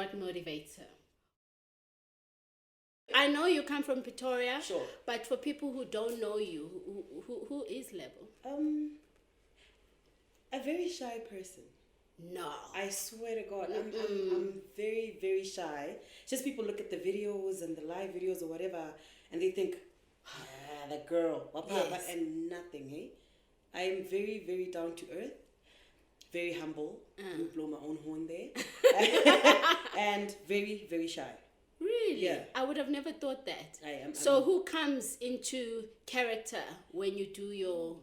what motivates her. I know you come from Pretoria, Sure. but for people who don't know you, who is Lebo? A very shy person. No. I swear to God, I'm very, very shy. Just people look at the videos and the live videos or whatever, and they think, that girl, Yes. and nothing, hey? I am very, very down to earth, very humble. You blow my own horn there, and very, very shy. Really? Yeah. I would have never thought that. I am. So who comes into character when you do your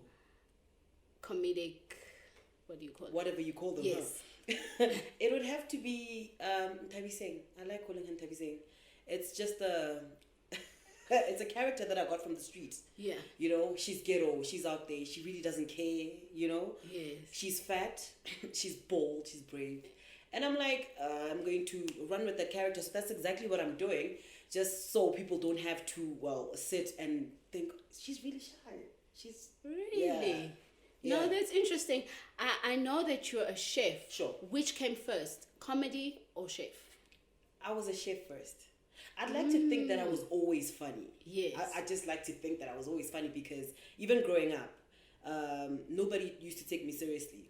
comedic, what do you call it? Whatever you call them. Yes. Huh? It would have to be Tabi Singh. I like calling him Tabi Singh. It's just it's a character that I got from the streets. Yeah. You know, she's ghetto, she's out there, she really doesn't care, you know? Yes. She's fat, she's bold, she's brave. And I'm like, I'm going to run with that character. So that's exactly what I'm doing. Just so people don't have to, sit and think, she's really shy. She's... Really? Yeah. No, that's interesting. I know that you're a chef. Sure. Which came first, comedy or chef? I was a chef first. I'd like to think that I was always funny. Yes. I just like to think that I was always funny because even growing up, nobody used to take me seriously.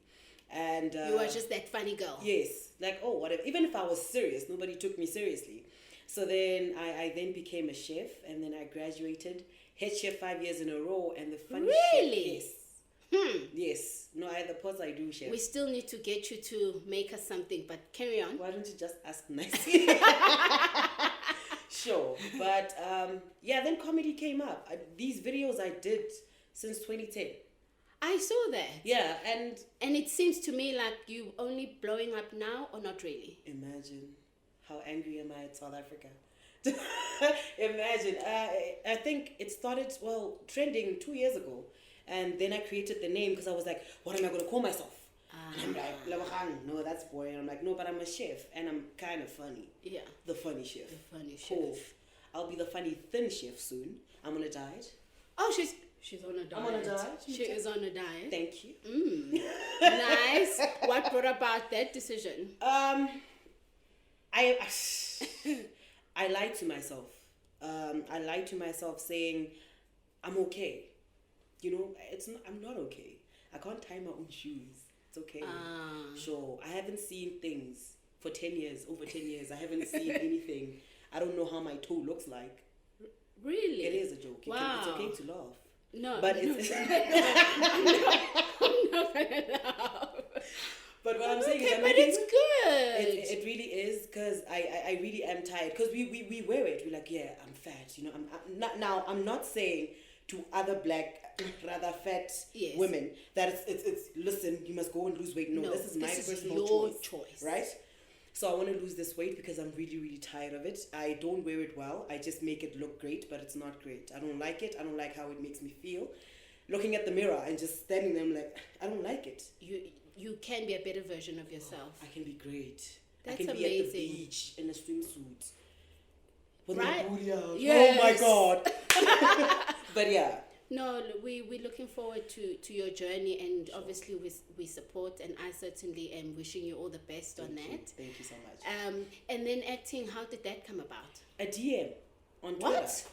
And You were just that funny girl. yes, like, oh, whatever. Even if I was serious, nobody took me seriously. So then I then became a chef, and then I graduated, head chef 5 years in a row, and the funny Really? chef, yes. No, the pause I do, chef. We still need to get you to make us something, but carry on. Why don't you just ask nicely? Sure. But then comedy came up. These videos I did since 2010. I saw that. Yeah, and it seems to me like you only blowing up now, or not really? imagine how angry am I at South Africa. Imagine. I think it started, trending 2 years ago. And then I created the name because I was like, what am I going to call myself? And I'm like, Lebogang. No, that's boring. I'm like, no, but I'm a chef and I'm kind of funny. Yeah. The funny chef. The funny Cool. chef. I'll be the funny thin chef soon. I'm on a diet. Oh, she's on a diet. I'm on a diet. She is on a diet. Thank you. Nice. What brought about that decision? I lied to myself. I lied to myself saying, I'm okay. You know, I'm not okay. I can't tie my own shoes. It's okay. Sure. I haven't seen things for 10 years, over 10 years. I haven't seen anything. I don't know how my toe looks like. Really? It is a joke. Wow. It's okay to laugh. No. But it's... I'm not gonna laugh. But what I'm saying is... but it's good. It really is, because I really am tired. Because we wear it. We're like, yeah, I'm fat. You know, I'm not saying to other black, rather fat women that it's listen, you must go and lose weight. No, this is my personal choice. Right? So I want to lose this weight because I'm really, really tired of it. I don't wear it well. I just make it look great, but it's not great. I don't like it. I don't like how it makes me feel. Looking at the mirror and just standing there, I'm like, I don't like it. You can be a better version of yourself. I can be great. That's I can amazing. be at the beach in a swimsuit. With Right? my booty out. Yes. Oh my God. But yeah. No, we're looking forward to your journey, and obviously we support, and I certainly am wishing you all the best on that. Thank you so much. And then acting, how did that come about? A DM on Twitter. What?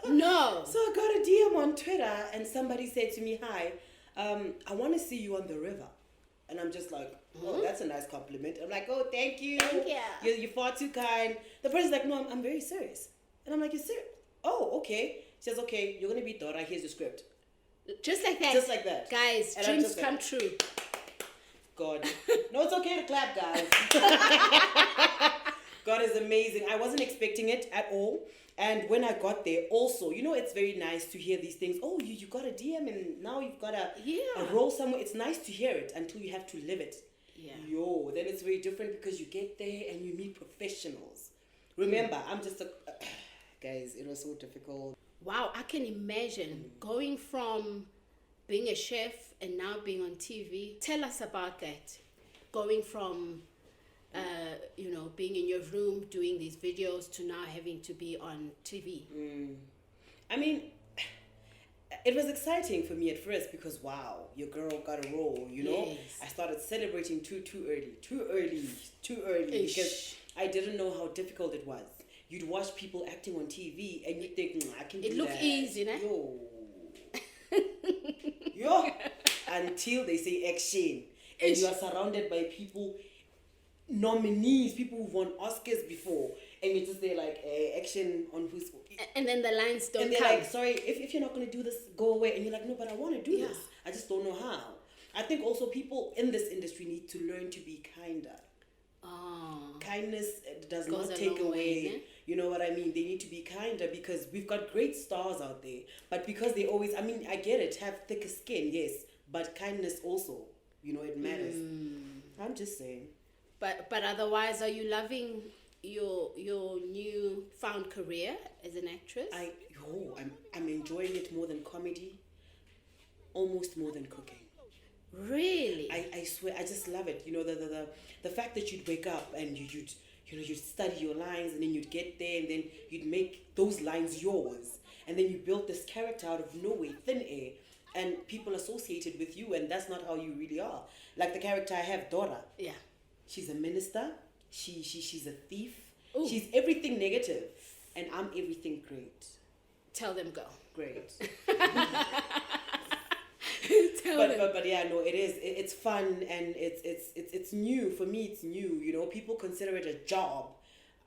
No. So I got a DM on Twitter and somebody said to me, hi, I want to see you on the river. And I'm just like, oh, that's a nice compliment. I'm like, oh, thank you. Thank you. You're far too kind. The person's like, no, I'm very serious. And I'm like, you're serious? Oh, okay. She says, okay, you're going to be Dora. Here's the script. Just like that. Just like that. Guys, And I'm dreams just come like, true. God. No, it's okay to clap, guys. God is amazing. I wasn't expecting it at all. And when I got there, also, you know, it's very nice to hear these things. Oh, you got a DM and now you've got a role somewhere. It's nice to hear it until you have to live it. Yeah. Yo, then it's very different because you get there and you meet professionals. Remember, I'm just guys, it was so difficult. Wow, I can imagine going from being a chef and now being on TV. Tell us about that. Going from, being in your room doing these videos to now having to be on TV. I mean, it was exciting for me at first because, wow, your girl got a role, you know? Yes. I started celebrating too early. Because I didn't know how difficult it was. You'd watch people acting on TV and you think, I can do that. It looked easy, né? Yo. Until they say action. And you are surrounded by people, nominees, people who've won Oscars before. And you just say like, action on who's... And then the lines don't come. And they're like, sorry, if you're not going to do this, go away. And you're like, no, but I want to do this. I just don't know how. I think also people in this industry need to learn to be kinder. Kindness does not take away, you know what I mean? They need to be kinder because we've got great stars out there. But because they always, I mean, I get it, have thicker skin, yes. But kindness also, you know, it matters. I'm just saying. But otherwise, are you loving your new found career as an actress? I'm enjoying it more than comedy, almost more than cooking. Really? I swear, I just love it. You know, the fact that you'd wake up and you'd study your lines and then you'd get there and then you'd make those lines yours. And then you built this character out of nowhere, thin air, and people associated with you, and that's not how you really are. Like the character I have, Dora. Yeah. She's a minister. She's a thief. Ooh. She's everything negative, and I'm everything great. Tell them go. Great. Tell them. But yeah, no, it is. It's fun and it's new for me. It's new. You know, people consider it a job.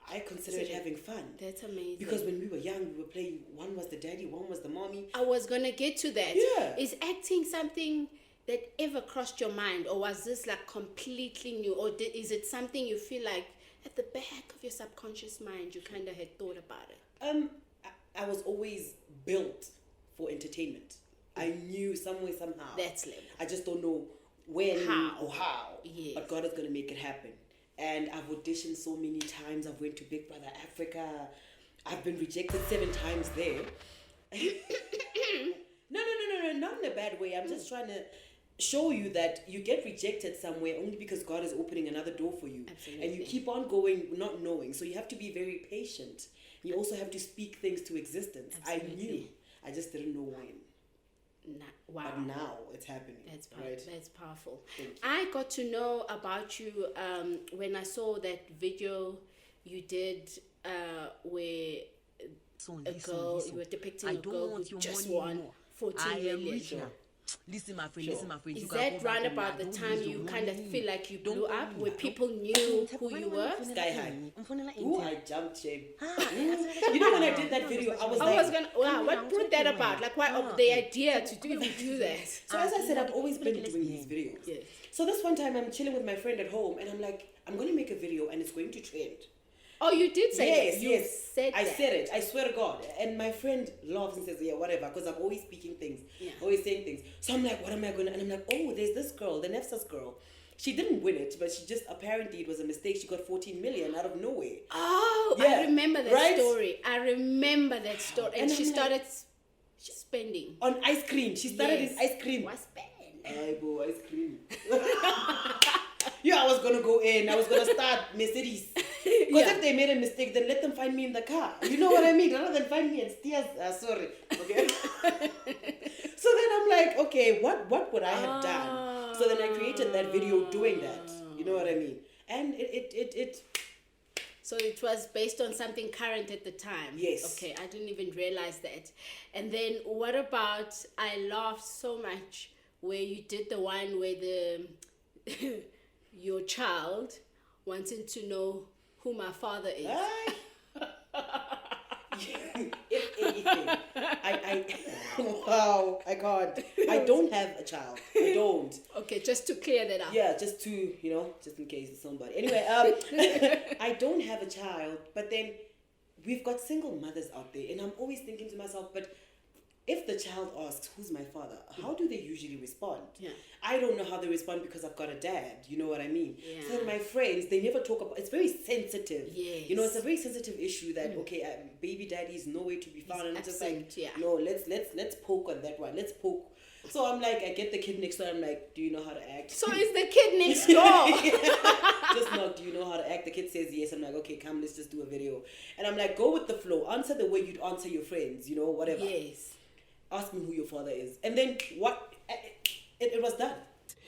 I consider it having fun. That's amazing. Because when we were young, we were playing. One was the daddy, one was the mommy. I was gonna get to that. Yeah. Is acting something that ever crossed your mind, or was this like completely new, or is it something you feel like at the back of your subconscious mind you kind of had thought about it? I was always built for entertainment. I knew some way, somehow. That's level. I just don't know when or how. Yes. But God is going to make it happen. And I've auditioned so many times. I've went to Big Brother Africa. I've been rejected 7 times there. No, not in a bad way. I'm just trying to show you that you get rejected somewhere only because God is opening another door for you. Absolutely. And you keep on going, not knowing. So you have to be very patient. You also have to speak things to existence. Absolutely. I knew. I just didn't know when. Wow. But now it's happening. That's powerful. Right? That's powerful. I got to know about you when I saw that video you did where you were depicting a girl who just won 14 million. Listen, my friend, listen, my friend. Is that round about the time you kind of feel like you blew up, where people knew who you were? Sky high. Ooh, I jumped shame. You know when I did that video, I was what brought that about? Like, why the idea to even do that? So as I said, I've always been doing these videos. Yes. So this one time I'm chilling with my friend at home and I'm like, I'm going to make a video and it's going to trend. Oh, you did say that? Yes. I that. said it. I swear to God. And my friend laughs and says, yeah, whatever, because I'm always speaking things, always saying things. So I'm like, what am I going to... And I'm like, oh, there's this girl, the Nefsas girl. She didn't win it, but she just, apparently it was a mistake. She got 14 million out of nowhere. Oh, yeah. I remember that story. I remember that story. And she started spending. On ice cream. She started with ice cream. What's spend? Aibo, ice cream. I was going to go in. I was going to start Mercedes. Because if they made a mistake, then let them find me in the car. You know what I mean? Rather than find me at stairs. Sorry. Okay. So then I'm like, okay, what would I have done? So then I created that video doing that. You know what I mean? And it So it was based on something current at the time. Yes. Okay, I didn't even realize that. And then what about, I laughed so much where you did the one where your child wanted to know who my father is. If anything, wow, I can't. I don't have a child. I don't. Okay, just to clear that up. Yeah, just to, just in case it's somebody. Anyway, I don't have a child, but then we've got single mothers out there, and I'm always thinking to myself, but if the child asks, who's my father, how do they usually respond? Yeah. I don't know how they respond because I've got a dad. You know what I mean? Yeah. So my friends, they never talk about, it's very sensitive. Yes. It's a very sensitive issue that, baby daddy is nowhere to be found. And I'm just like, no, let's poke on that one. Let's poke. So I'm like, I get the kid next door. I'm like, do you know how to act? So is the kid next door? Just knock, do you know how to act? The kid says yes. I'm like, okay, come, let's just do a video. And I'm like, go with the flow. Answer the way you'd answer your friends, whatever. Yes. Ask me who your father is. And then it was done.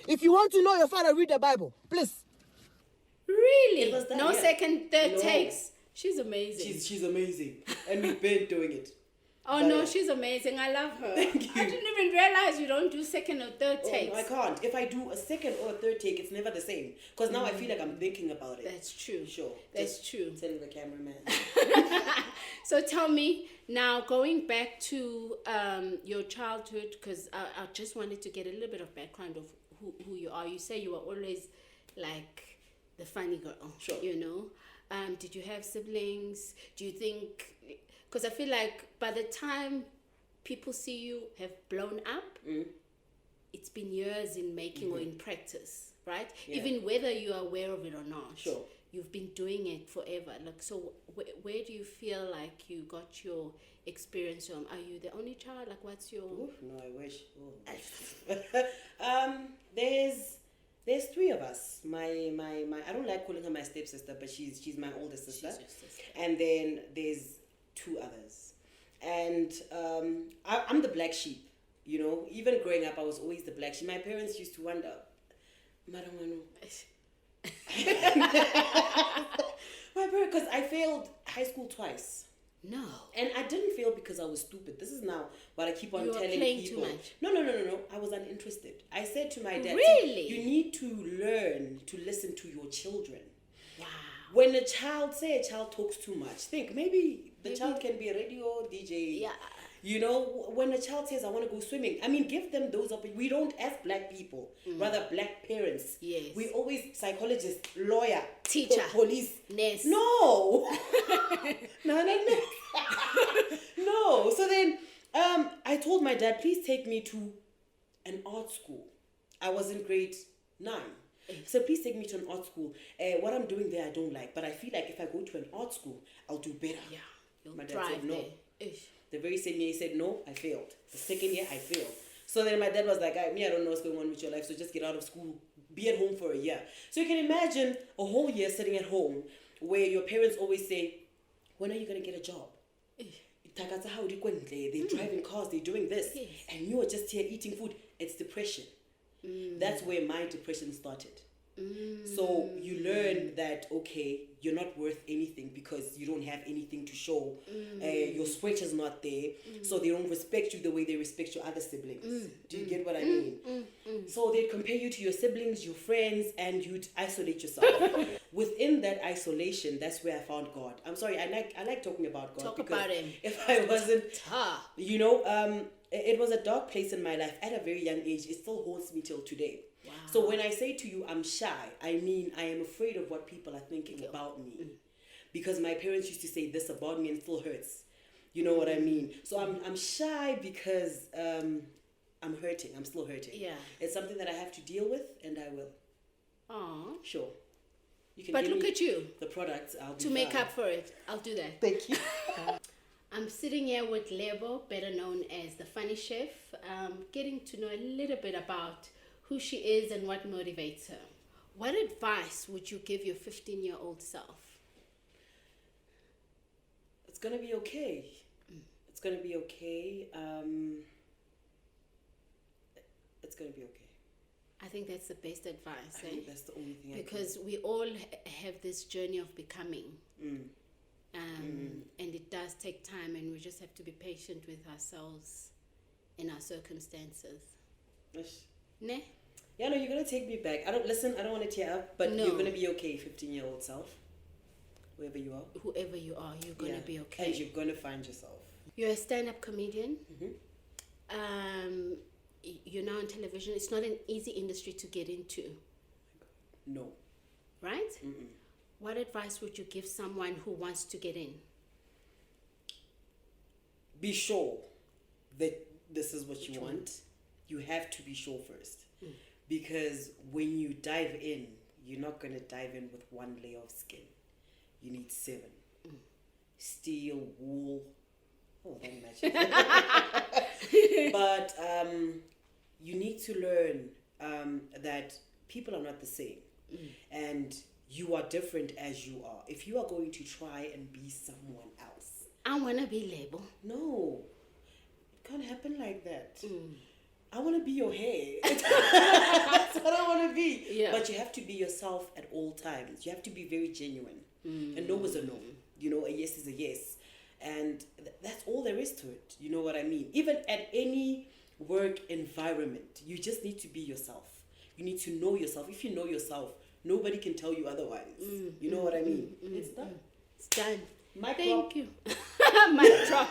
If you want to know your father, read the Bible. Please. Really? It was done, no yeah. second, third No. takes. She's amazing. She's amazing, and we've been doing it. Oh But, no, she's amazing. I love her. Thank you. I didn't even realize you don't do second or third Oh, takes. no, I can't. If I do a second or a third take, it's never the same. Because now I feel like I'm thinking about it. That's true. Sure. That's Just true. Tell the cameraman. So tell me now, going back to your childhood, because I just wanted to get a little bit of background of who you are. You say you were always like the funny girl. Sure. You know, did you have siblings? Do you think? Because I feel like by the time people see you have blown up, it's been years in making or in practice, right? Yeah. Even whether you are aware of it or not. Sure. You've been doing it forever. Like, so where do you feel like you got your experience from? Are you the only child? Like, what's your... Oof, no, I wish. Oh. There's three of us. My I don't like calling her my stepsister, but she's my older sister. She's your sister. And then there's two others. And I'm the black sheep, you know. Even growing up, I was always the black sheep. My parents used to wonder, Madam Wanu. My parents, because I failed high school twice. No. And I didn't fail because I was stupid. This is now what I keep on You were telling playing people. too much. No. I was uninterested. I said to my dad, Really? you need to learn to listen to your children. Wow. When a child talks too much, think maybe the child can be a radio DJ. Yeah. You know, when a child says, I want to go swimming, I mean, give them those opportunities. We don't, as black people, rather black parents. Yes. We always, psychologist, lawyer, Teacher. police. Nurse. No. No. No. So then I told my dad, please take me to an art school. I was in grade 9. So please take me to an art school. What I'm doing there I don't like, but I feel like if I go to an art school, I'll do better. Yeah. You'll My dad thrive said no. there. Ish. The very same year he said no, I failed. The second year I failed. So then my dad was like, I don't know what's going on with your life, so just get out of school, be at home for a year. So you can imagine a whole year sitting at home where your parents always say, when are you going to get a job? They're driving cars, they're doing this. Yes. And you are just here eating food. It's depression. That's where my depression started. So you learn that, okay, you're not worth anything because you don't have anything to show. Your sweat is not there. So they don't respect you the way they respect your other siblings. Do you get what I mean? So they compare you to your siblings, your friends, and you'd isolate yourself. Within that isolation, that's where I found God. I'm sorry, I like talking about God. Talk because about him. If I wasn't, Ah. you know, it was a dark place in my life at a very young age. It still haunts me till today. Wow. So when I say to you, I'm shy, I mean, I am afraid of what people are thinking about me. Because my parents used to say this about me and it still hurts. You know what I mean? So I'm shy because I'm hurting. I'm still hurting. Yeah. It's something that I have to deal with, and I will. Aw. Sure. You can But give look me at you. the products. I'll be To make fine. up for it, I'll do that. Thank you. I'm sitting here with Lebo, better known as the Funny Chef, getting to know a little bit about who she is and what motivates her. What advice would you give your 15-year-old self? It's gonna be okay. It's gonna be okay. It's gonna be okay. I think that's the best advice, I think that's the only thing. because we all have this journey of becoming. And it does take time, and we just have to be patient with ourselves and our circumstances. Ne? Yeah, no, you're gonna take me back. I don't want to tear up, but No. you're gonna be okay, 15-year-old self. Wherever you are. Whoever you are, you're going to be okay. And you're gonna find yourself. You're a stand-up comedian. You're now on television. It's not an easy industry to get into, No. right? What advice would you give someone who wants to get in? Be sure that this is what you want. You have to be sure first. Because when you dive in, you're not gonna dive in with one layer of skin. You need 7. Steel, wool. Oh, that matches. But you need to learn that people are not the same. And you are different as you are. If you are going to try and be someone else. I want to be Lebo. No. It can't happen like that. I want to be your hair. That's what I want to be. Yeah. But you have to be yourself at all times. You have to be very genuine. A no is a no. You know, a yes is a yes. And that's all there is to it. You know what I mean? Even at any work environment, you just need to be yourself. You need to know yourself. If you know yourself, nobody can tell you otherwise. You know what I mean? It's done. It's done. Thank you. Mic drop.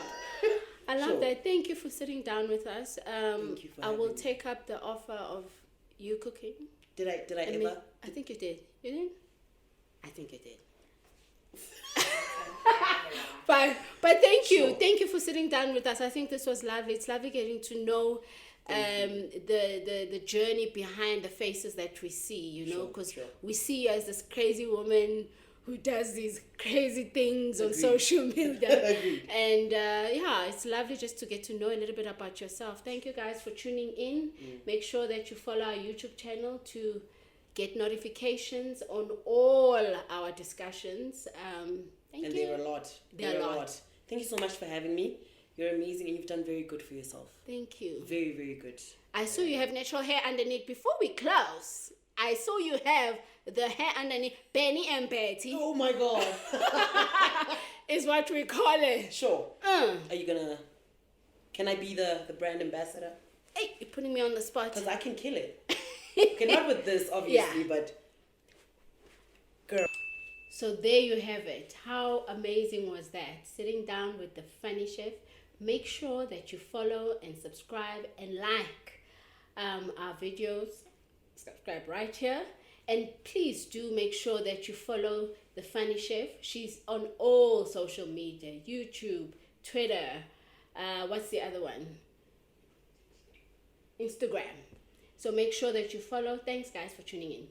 I love Sure. that. Thank you for sitting down with us. Thank you for I will having me. take up the offer of you cooking. Did I ever? I think you did. You did? I think you did. But thank you. Sure. Thank you for sitting down with us. I think this was lovely. It's lovely getting to know the journey behind the faces that we see, you know, because we see you as this crazy woman who does these crazy things on social media. And yeah, it's lovely just to get to know a little bit about yourself. Thank you guys for tuning in. Make sure that you follow our YouTube channel to get notifications on all our discussions. Thank you. And there are a lot. There are a lot. Thank you so much for having me. You're amazing and you've done very good for yourself. Thank you. Very, very good. I saw you have natural hair underneath. Before we close, I saw you have the hair underneath. Benny and Betty Oh my God. is what we call it. Sure. Are you gonna? Can I be the brand ambassador? Hey, you're putting me on the spot. Because I can kill it. Okay, not with this, obviously, Yeah. but girl. So there you have it. How amazing was that? Sitting down with the funny chef. Make sure that you follow and subscribe and like our videos. Subscribe right here. And please do make sure that you follow the funny chef. She's on all social media. YouTube, Twitter. What's the other one? Instagram. So make sure that you follow. Thanks guys for tuning in.